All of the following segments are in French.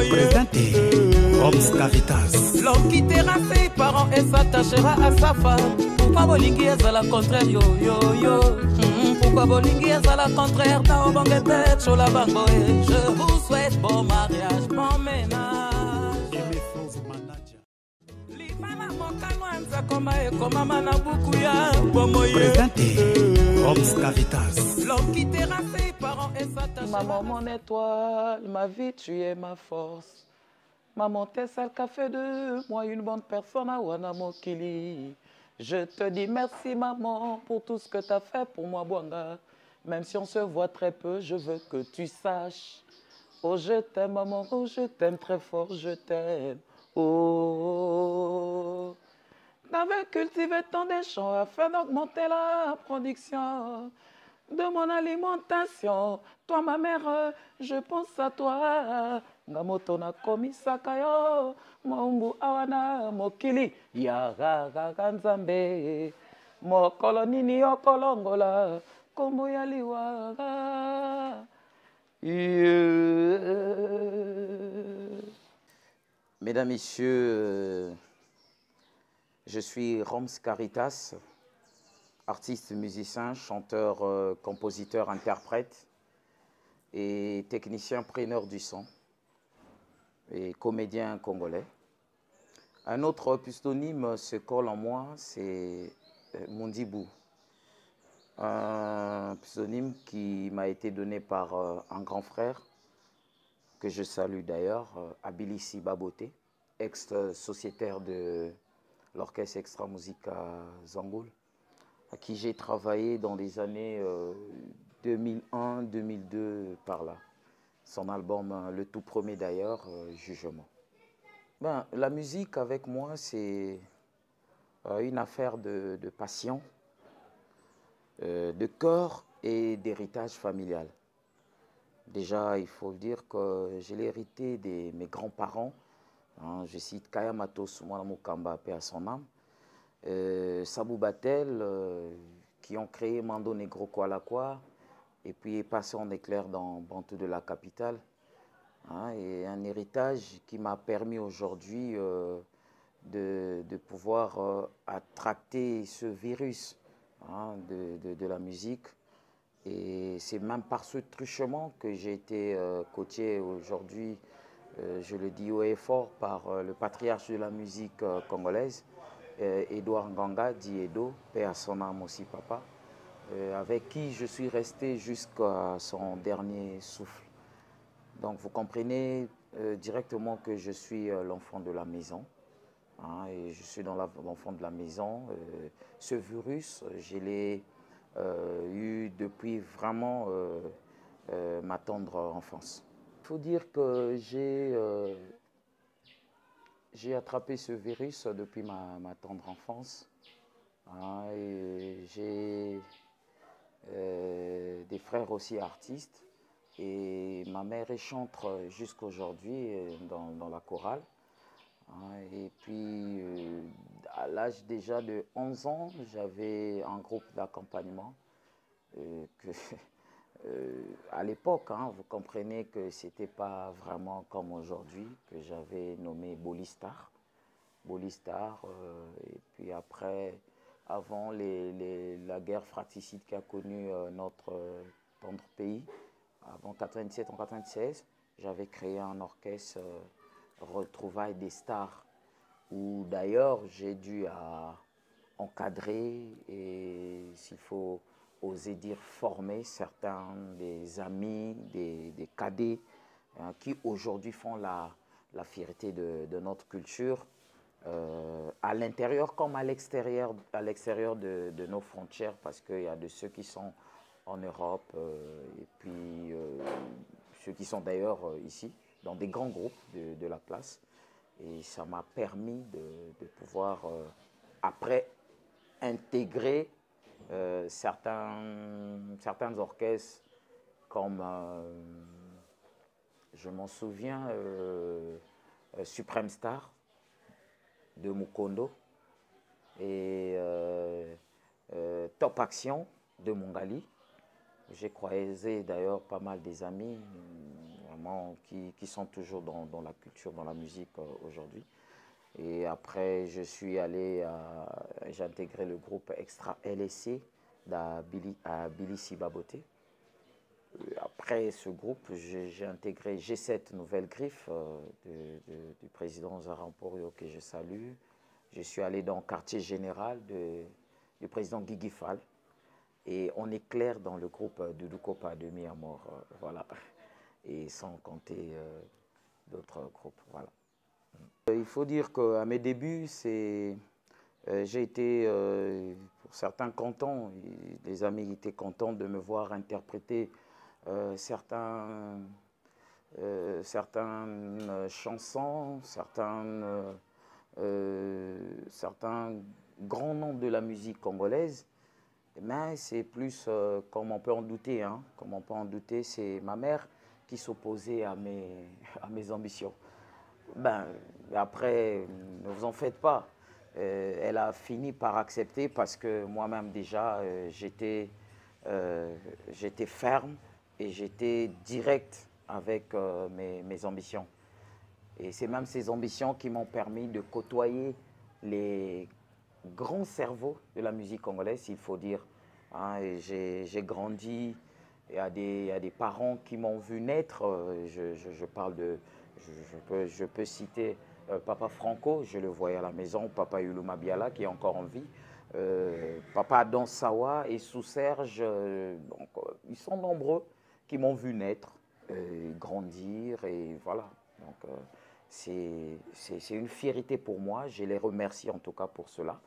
Présenté Roms Caritas. L'homme qui quittera ses parents et s'attachera à sa femme. Pourquoi Bolingi est à la contraire, yo yo yo. Pourquoi Bolingi est à la contraire, ta obangete, chola bango. Je vous souhaite bon mariage, bon ménage. Aimé Fauve Manager. Présenté Roms Caritas. L'homme qui quittera ses parents et s'attachera. Maman, mon étoile, ma vie, tu es ma force. Maman, t'es celle qui a fait de moi une bonne personne à Wanamokili. Je te dis merci, maman, pour tout ce que tu as fait pour moi, Bwanga. Même si on se voit très peu, je veux que tu saches. Oh, je t'aime, maman, oh, je t'aime très fort, je t'aime. Oh, t'avais cultivé tant des champs afin d'augmenter la production de mon alimentation. Toi, ma mère, je pense à toi. Ngamoto na komisaka yo, mombu awana mokili yaraga nzambe. Mokolo nini yo kolongola, kombo ya liwaga. Mesdames, Messieurs, je suis Roms Caritas, artiste, musicien, chanteur, compositeur, interprète et technicien preneur du son et comédien congolais. Un autre pseudonyme se colle en moi, c'est Mondibou. Un pseudonyme qui m'a été donné par un grand frère, que je salue d'ailleurs, Abilissi Baboté, ex-sociétaire de l'orchestre Extra Musica Zangoul, à qui j'ai travaillé dans les années 2001-2002 par là. Son album, le tout premier d'ailleurs, Jugement. Ben, la musique avec moi, c'est une affaire de passion, de cœur et d'héritage familial. Déjà, il faut dire que je l'ai hérité de mes grands-parents. Hein, je cite Kaya Matos, Mouana paix à son âme. Sabou Batel, qui ont créé Mando Negro Kualakwa, et puis est passé en éclair dans Bantou de la capitale. Hein, et un héritage qui m'a permis aujourd'hui de pouvoir attracter ce virus, hein, de la musique. Et c'est même par ce truchement que j'ai été coaché aujourd'hui, je le dis haut et fort, par le patriarche de la musique congolaise, Edouard Nganga, dit Edo, paix à son âme aussi, papa, avec qui je suis resté jusqu'à son dernier souffle. Donc vous comprenez directement que je suis l'enfant de la maison, hein, et je suis dans l'enfant de la maison. Ce virus, je l'ai eu depuis vraiment ma tendre enfance. Il faut dire que j'ai attrapé ce virus depuis ma tendre enfance. Hein, et j'ai des frères aussi artistes. Et ma mère est chantre jusqu'aujourd'hui dans la chorale. Hein, et puis, à l'âge déjà de 11 ans, j'avais un groupe d'accompagnement. À l'époque, hein, vous comprenez que ce n'était pas vraiment comme aujourd'hui, que j'avais nommé Bolistar. Bolistar, et puis après, avant la guerre fratricide qui a connu notre tendre pays, avant 97 en 96, j'avais créé un orchestre Retrouvailles des stars, où d'ailleurs j'ai dû encadrer et, s'il faut oser dire, former certains des amis, des cadets qui aujourd'hui font la fierté de notre culture, à l'intérieur comme à l'extérieur de nos frontières, parce qu'il y a de ceux qui sont en Europe et puis ceux qui sont d'ailleurs ici, dans des grands groupes de la place. Et ça m'a permis de pouvoir, après, intégrer certains orchestres comme, je m'en souviens, Supreme Star de Mukondo et Top Action de Mongali. J'ai croisé d'ailleurs pas mal des amis vraiment, qui sont toujours dans la culture, dans la musique aujourd'hui. Et après, j'ai intégré le groupe Extra LSC à Billy Sibaboté. Après ce groupe, j'ai intégré G7 Nouvelle Griffe du président Zaramporio que je salue. Je suis allé dans le quartier général du président Guigui Fall. Et on est clair dans le groupe Doudou Kopa Demi à mort, voilà. Et sans compter d'autres groupes, voilà. Il faut dire qu'à mes débuts, j'ai été, pour certains, content. Les amis étaient contents de me voir interpréter certaines chansons, certains grands noms de la musique congolaise. Mais c'est plus, comme on peut en douter, hein, comme on peut en douter, c'est ma mère qui s'opposait à mes ambitions. Ben, après, ne vous en faites pas. Elle a fini par accepter parce que moi-même déjà, j'étais ferme et j'étais direct avec mes ambitions. Et c'est même ces ambitions qui m'ont permis de côtoyer les grands cerveaux de la musique congolaise, il faut dire. Hein, j'ai grandi, il y a des parents qui m'ont vu naître. Je parle de, je peux citer Papa Franco, je le voyais à la maison, Papa Yuluma Biala qui est encore en vie, Papa Adon Sawa et Sous Serge, ils sont nombreux qui m'ont vu naître, grandir et voilà. Donc c'est une fierté pour moi, je les remercie en tout cas pour cela.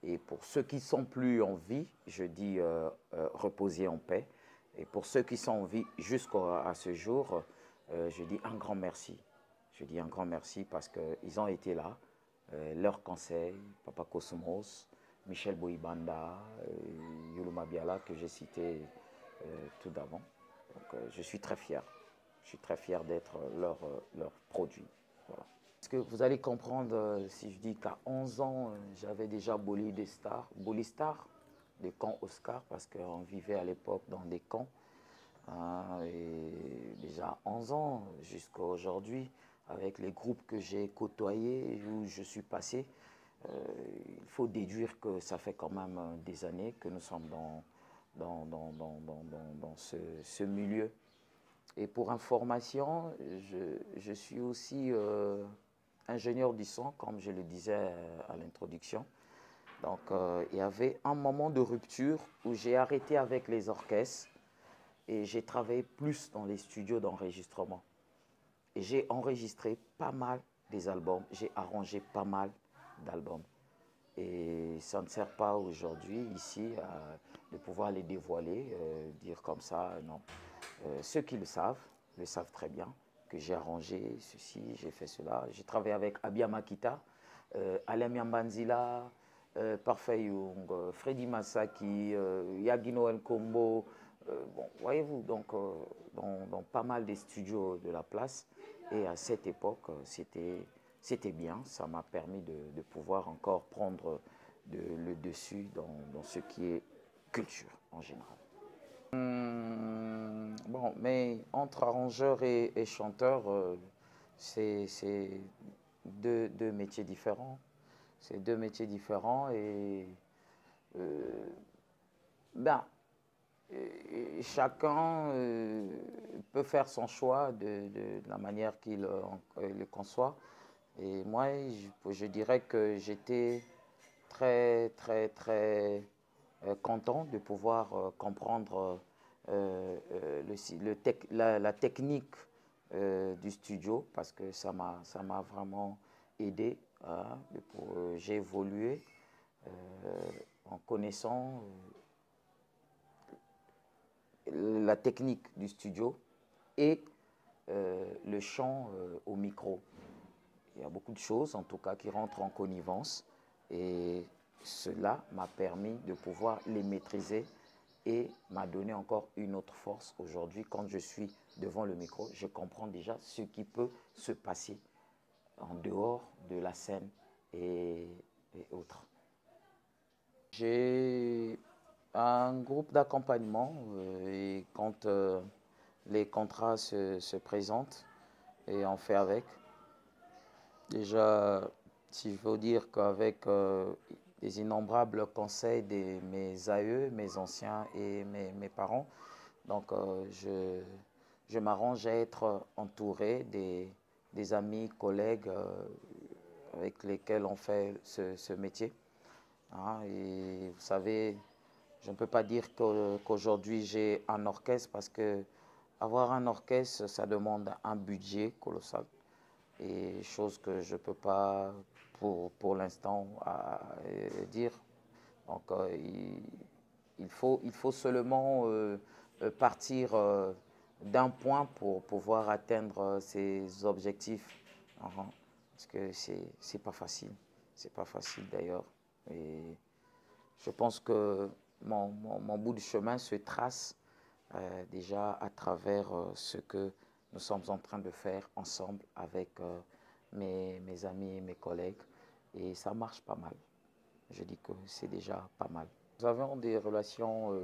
Et pour ceux qui ne sont plus en vie, je dis reposez en paix. Et pour ceux qui sont en vie jusqu'à ce jour, je dis un grand merci. Je dis un grand merci parce qu'ils ont été là. Leurs conseils, Papa Cosmos, Michel Boibanda, Yuluma Biala que j'ai cité tout d'avant. Donc je suis très fier. Je suis très fier d'être leur produit. Voilà. Parce que vous allez comprendre si je dis qu'à 11 ans, j'avais déjà Bolistar, des camps Oscar, parce qu'on vivait à l'époque dans des camps. Et déjà 11 ans jusqu'à aujourd'hui, avec les groupes que j'ai côtoyés, où je suis passé, il faut déduire que ça fait quand même des années que nous sommes dans ce milieu. Et pour information, je suis aussi ingénieur du son, comme je le disais à l'introduction. Donc, il y avait un moment de rupture où j'ai arrêté avec les orchestres et j'ai travaillé plus dans les studios d'enregistrement. Et j'ai enregistré pas mal des albums, j'ai arrangé pas mal d'albums. Et ça ne sert pas aujourd'hui, ici, de pouvoir les dévoiler, dire comme ça, non. Ceux qui le savent très bien, que j'ai arrangé ceci, j'ai fait cela. J'ai travaillé avec Abia Makita, Alain Yambanzila, Parfait Young, Freddy Masaki, Yagino Nkombo. Bon, voyez-vous, donc dans pas mal des studios de la place. Et à cette époque, c'était bien. Ça m'a permis de pouvoir encore prendre le dessus dans ce qui est culture en général. Bon, mais entre arrangeur et chanteur, c'est deux métiers différents. C'est deux métiers différents et ben, chacun peut faire son choix de la manière qu'il le conçoit. Et moi, je dirais que j'étais très content de pouvoir comprendre la technique du studio parce que ça m'a vraiment aidé. Hein, j'ai évolué en connaissant la technique du studio et le chant au micro. Il y a beaucoup de choses, en tout cas, qui rentrent en connivence et cela m'a permis de pouvoir les maîtriser et m'a donné encore une autre force aujourd'hui. Quand je suis devant le micro, je comprends déjà ce qui peut se passer en dehors de la scène et autres. J'ai Un groupe d'accompagnement et quand les contrats se présentent et on fait avec. Déjà, s'il faut dire qu'avec les innombrables conseils de mes aïeux, mes anciens et mes parents, donc je m'arrange à être entouré des amis, collègues avec lesquels on fait ce métier. Hein, et vous savez, je ne peux pas dire qu'aujourd'hui j'ai un orchestre parce que avoir un orchestre, ça demande un budget colossal et chose que je ne peux pas pour l'instant dire. Donc il faut seulement partir d'un point pour pouvoir atteindre ses objectifs. Parce que c'est pas facile. C'est pas facile d'ailleurs. Et je pense que mon bout de chemin se trace déjà à travers ce que nous sommes en train de faire ensemble avec mes amis et mes collègues. Et ça marche pas mal. Je dis que c'est déjà pas mal. Nous avons des relations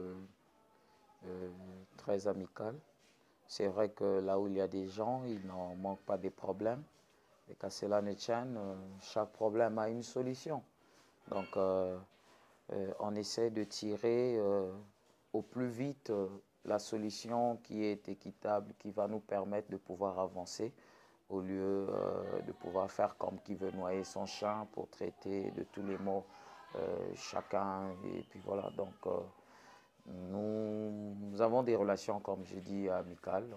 très amicales. C'est vrai que là où il y a des gens, il n'en manque pas des problèmes. Et qu'à cela ne tienne, chaque problème a une solution. Donc, on essaie de tirer au plus vite la solution qui est équitable, qui va nous permettre de pouvoir avancer, au lieu de pouvoir faire comme qui veut noyer son chien pour traiter de tous les maux chacun. Et puis voilà, donc nous avons des relations, comme je dis, amicales.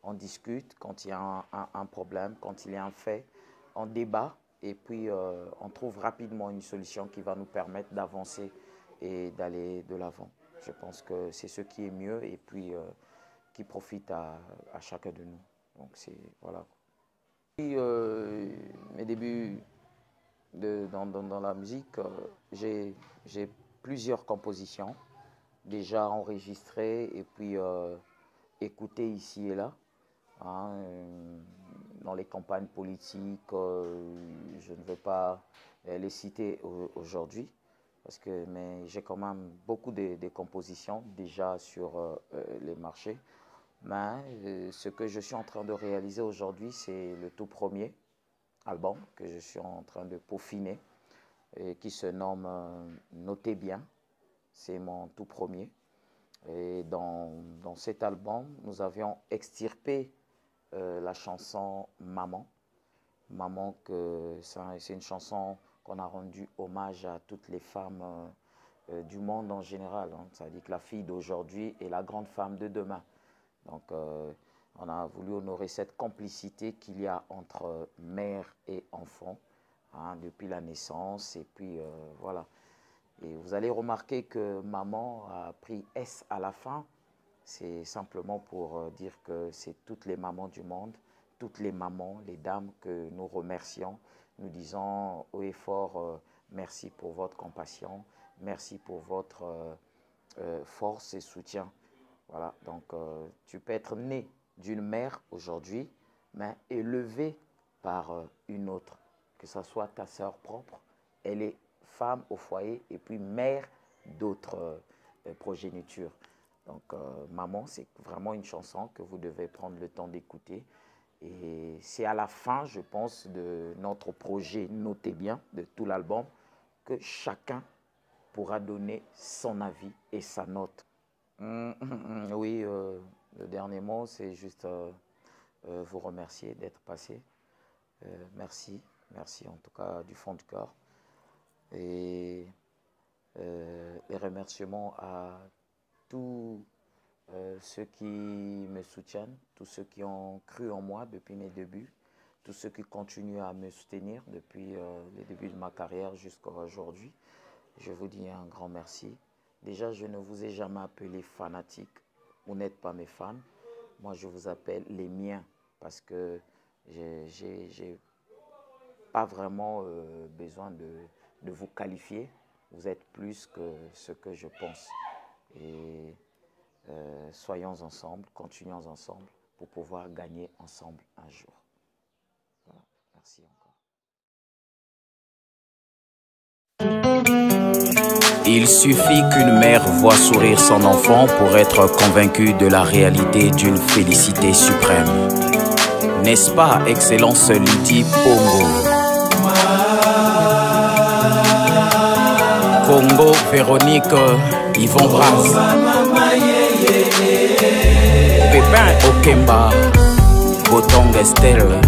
On discute quand il y a un problème, quand il y a un fait, on débat et puis on trouve rapidement une solution qui va nous permettre d'avancer et d'aller de l'avant. Je pense que c'est ce qui est mieux et puis qui profite à chacun de nous. Donc c'est voilà. Puis, mes débuts dans la musique, j'ai plusieurs compositions déjà enregistrées et puis écoutées ici et là. Hein, dans les campagnes politiques, je ne vais pas les citer aujourd'hui, mais j'ai quand même beaucoup de compositions déjà sur les marchés. Mais ce que je suis en train de réaliser aujourd'hui, c'est le tout premier album que je suis en train de peaufiner et qui se nomme Notez bien. C'est mon tout premier. Et dans cet album, nous avions extirpé la chanson Maman. Maman, c'est une chanson qu'on a rendue hommage à toutes les femmes du monde en général. Hein. Ça veut dire que la fille d'aujourd'hui est la grande femme de demain. Donc, on a voulu honorer cette complicité qu'il y a entre mère et enfant, hein, depuis la naissance. Et puis, voilà. Et vous allez remarquer que maman a pris S à la fin. C'est simplement pour dire que c'est toutes les mamans du monde, toutes les mamans, les dames que nous remercions. Nous disons haut et fort merci pour votre compassion, merci pour votre force et soutien. Voilà, donc tu peux être né d'une mère aujourd'hui, mais élevé par une autre, que ce soit ta sœur propre, elle est femme au foyer et puis mère d'autres progénitures. Donc Maman, c'est vraiment une chanson que vous devez prendre le temps d'écouter. Et c'est à la fin, je pense, de notre projet Notez bien, de tout l'album, que chacun pourra donner son avis et sa note. Oui, le dernier mot, c'est juste vous remercier d'être passé. Merci, merci en tout cas du fond du cœur. Et les remerciements à tous ceux qui me soutiennent, tous ceux qui ont cru en moi depuis mes débuts, tous ceux qui continuent à me soutenir depuis les débuts de ma carrière jusqu'à aujourd'hui. Je vous dis un grand merci. Déjà, je ne vous ai jamais appelé fanatique. Vous n'êtes pas mes fans. Moi, je vous appelle les miens parce que j'ai pas vraiment besoin de vous qualifier. Vous êtes plus que ce que je pense. Et soyons ensemble, continuons ensemble pour pouvoir gagner ensemble un jour. Voilà. Merci encore. Il suffit qu'une mère voie sourire son enfant pour être convaincue de la réalité d'une félicité suprême. N'est-ce pas, Excellence Lydie Pongo? Congo, Véronique, Yvon Brass, Pépin Okemba, Botong Estelle.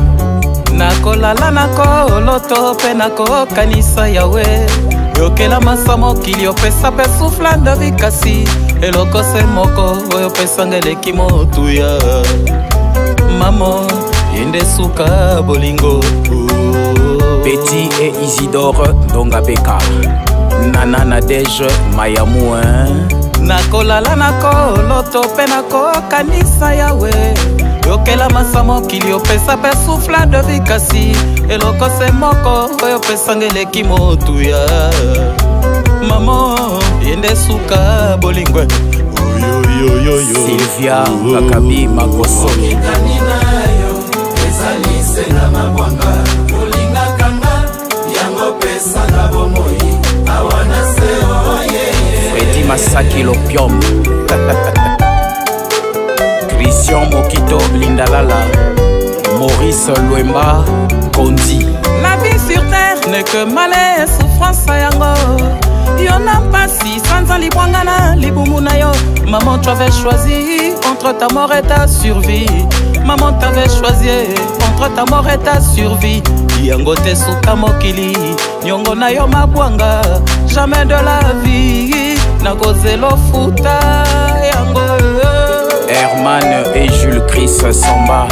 Nakolala nakoloto pe nakokanisa yawe yokela masa mokili opesa pe souffla de kasi eloko se moko oyo opesanga eleki motuya mamo yende suka bolingo. Betty et Isidore Dongabeka, Nana Nadège Mayamouin. Nakolala nakoloto pe nakokanisa yawe yokela masa mokili opesa pe souffla de vie kasi eloko se moko oyo opesanga eleki motuya mamo yende suka bolingwe. Sylvia Kakabi Makoso Freddy Masaki l'opium Christian Mokito Lindalala, Maurice Louemba Kondi. La vie sur terre n'est que malheur et souffrance yango. Yona pasi sans libwangana libumuna yo. Maman tu avais choisi entre ta mort et ta survie. Maman t'avait choisi entre ta mort et ta survie. Yango te suka mokili nyongo na yo mabwanga. Jamais de la vie na kozelo futa yango. Herman et Jules Chris Samba,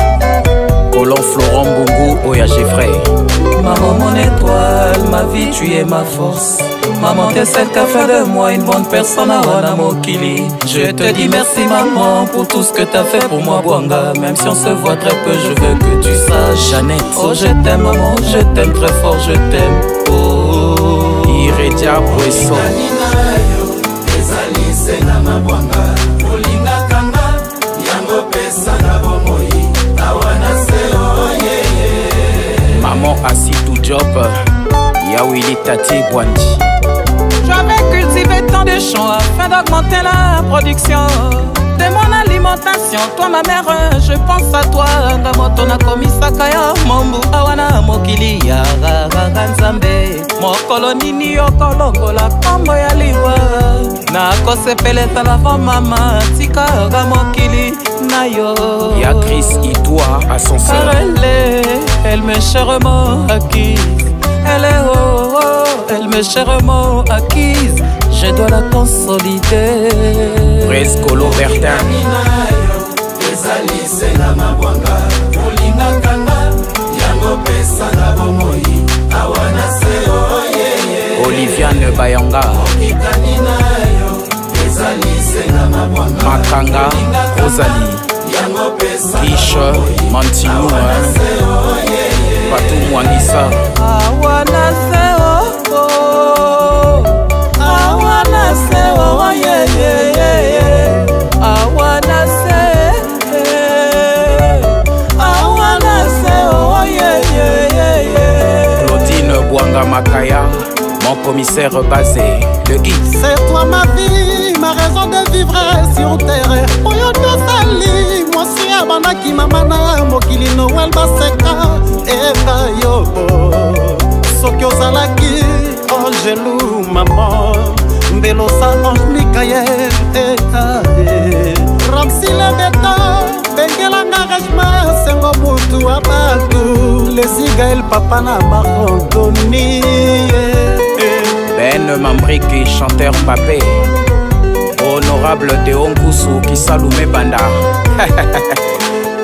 Colon Florent Bungu Oya Geoffrey. Maman mon étoile, ma vie tu es ma force. Maman t'es celle qui a fait de moi une bonne personne à Wana Mokili. Je te dis merci maman pour tout ce que t'as fait pour moi Bwanga. Même si on se voit très peu, je veux que tu saches Jeannette. Oh je t'aime maman, je t'aime très fort, je t'aime. Oh Iredia Poisson. Maman assis tout job, Yawili Tati Bwandi. J'avais cultivé tant de champs afin d'augmenter la production de mon alimentation. Toi ma mère, je pense à toi. Ngamoto na komisaka ya mombu awana mokili ya ganzambe. Mokolo nini yokolongola kombo ya liwa. Na kosepeleta lavant mama tika ga mokili na yo. Ya Chris Itoa à son sœur. Elle m'est chèrement acquise. Elle est elle m'est chèrement acquise. Je dois la consolider. Prescolo Bertin. Oliviane Bayanga. Makanga Rosalie. Riche Mantinou. Patou Mwanisa. Awana se oh, awana se oh yeah yeah yeah. Awana se, awana se oh yeah yeah yeah. Claudine Bwanga Makaya, mon commissaire basé, le guide. C'est toi ma vie, ma raison de vivre sur terre. Oyo tosali, moi si abanaki mamana mokili Noël baseka eka yobo. Soki ozalaki angelou maman, mbelosa ange Mikael eta Ramsi le beta, bengelanga rejma sengo mutu abatu. Lesigael papa na Marantoni. Ben Mambriki, chanteur papé. Honorable Deon Koussou qui Salume Banda.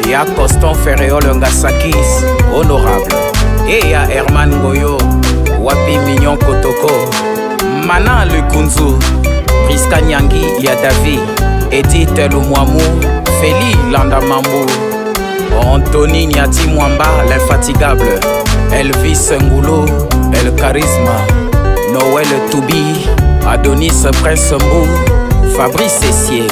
Ya Coston Ferréol Ngasakis, honorable. Et ya Herman Goyo, Wapi Mignon Kotoko. Mana Lukunzu, Priska Nyangi Yadavi, Edith Lumwamou, Feli Landamambo, Anthony Nyati Mwamba, l'infatigable, Elvis Ngoulou, El Charisma, Noël Toubi, Adonis Prince Mbou, Fabrice Essier.